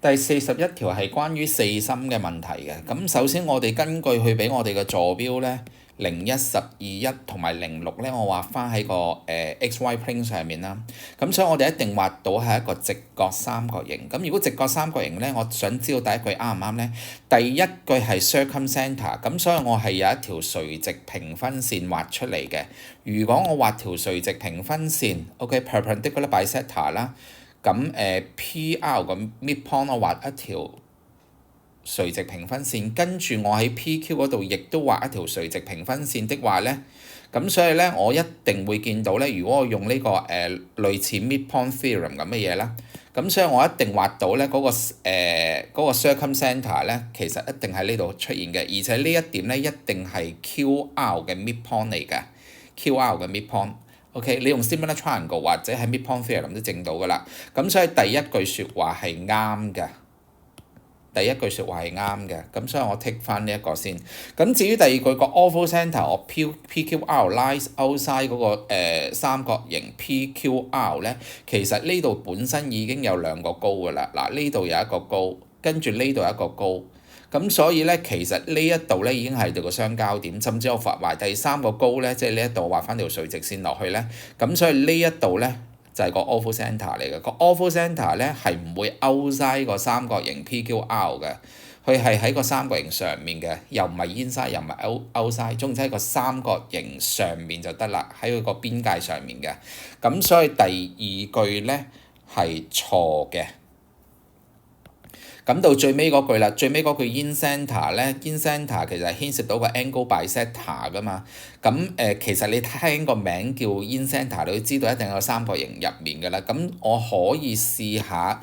第41條係關於四心嘅問題嘅。咁首先我哋根據佢俾我哋嘅坐標呢，01、12、1同埋06呢，我畫翻喺個XY plane 上面啦。咁所以我哋一定畫到係一個直角三角形。咁如果直角三角形呢，我想知道第一句啱唔啱呢？第一句係 circumcenter，咁所以我係有一條垂直平分線畫出嚟嘅。如果我畫條垂直平分線，perpendicular bisector 啦。咁PR 個 midpoint 我畫一條垂直平分線，跟住我喺 PQ 嗰度亦都畫一條垂直平分線的話呢，咁所以呢，我一定會見到呢，如果我用呢個類似 midpoint theorem 咁嘅嘢啦，咁所以我一定畫到呢嗰個 circumcenter 呢，其實一定喺呢度出現嘅，而且呢一點呢，一定係 QR 嘅 midpoint 嚟嘅 ，QR 嘅 midpoint。OK， 你用 similar triangle 或者係 midpoint theorem 都證到㗎啦。咁所以第一句説話係啱嘅，咁所以我 take 翻呢一個先。咁至於第二句個 oval centre， 我 PQR lies outside 嗰個三角形 PQR 咧，其實呢度本身已經有兩個高㗎啦。嗱，呢度有一個高，跟住呢度有一個高。咁所以咧，其實呢一度咧已經係到個相交點，甚至我畫埋第三個高咧，即係呢一度畫翻條垂直線落去咧。咁所以呢一度咧就係個 oval centre 嚟嘅。個 oval centre 咧係唔會 outside 個三角形 PQR 嘅，佢係喺個三角形上面嘅，又唔係 inside 又唔係 outside，總之喺個三角形上面就得啦，喺佢個邊界上面嘅。咁所以第二句咧係錯嘅。咁到最尾嗰句啦，最尾嗰句 in centre 咧 ，in centre 其實係牽涉到個 angle bisector 噶嘛。咁其實你聽個名叫 in centre， 你都知道一定有三角形入面㗎啦。咁我可以試下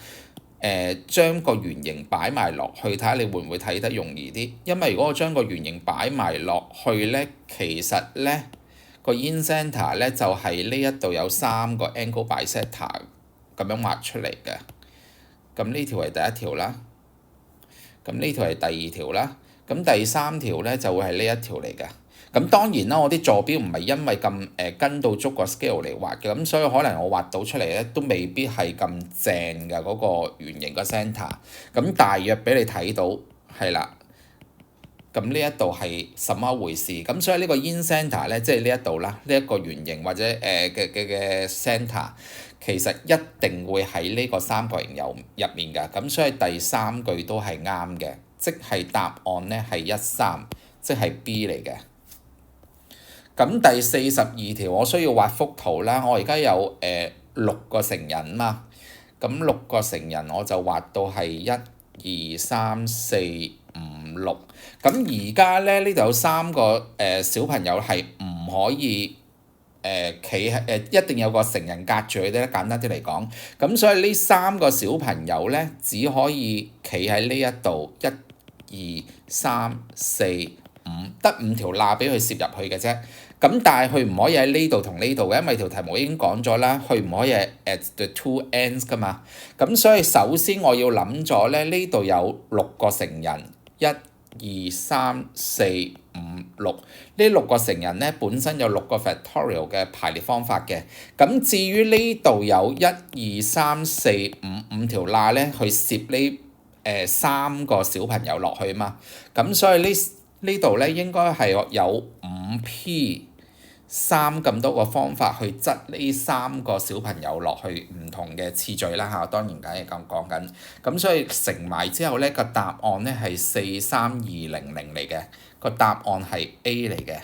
將個圓形擺埋落去，睇下你會唔會睇得容易啲。因為如果我將個圓形擺埋落去咧，其實咧個 in centre 咧就係呢一度有三個 angle bisector 咁樣畫出嚟嘅。咁呢條係第一條啦。咁呢條係第二條啦，咁第三條咧就會係呢一條嚟嘅。咁當然啦，我啲坐標唔係因為咁跟到足個 scale 嚟畫嘅，咁所以可能我畫到出嚟咧都未必係咁正嘅嗰個圓形個 centre。咁大約俾你睇到係啦。咁呢一度係什麼回事？咁所以呢個 in centre 咧，即係呢一度啦，呢一個圓形或者嘅 centre，其實一定會喺呢個三角形入面㗎。咁所以第三句都係啱嘅，即係答案咧係13，即係 B 嚟嘅。咁第42條我需要畫幅圖啦，我而家有6個成人嘛，咁6個成人我就畫到係1、2、3、4、5、6。咁而家咧呢度有3個小朋友係唔可以企喺一定有個成人隔住佢哋，簡單啲嚟講。咁所以呢3個小朋友咧只可以企喺呢一度1、2、3、4、5，得5條罅俾佢攝入去嘅啫。咁但係佢唔可以喺呢度同呢度嘅，因為條題目已經講咗啦，佢唔可以係 at the two ends 噶嘛。咁所以首先我要諗咗咧，呢度有6個成人，1、2、3、4、5、6，呢6個成人咧本身有6個 factorial 嘅排列方法嘅。咁至於呢度有1、2、3、4、5條罅咧，去攝呢3個小朋友落去嘛。咁所以呢度咧應該係有5P3咁多個方法去執呢3個小朋友落去唔同嘅次序啦嚇，當然梗係咁講緊。咁所以乘埋之後咧，個答案咧係43200嚟嘅，個答案係 A 嚟嘅。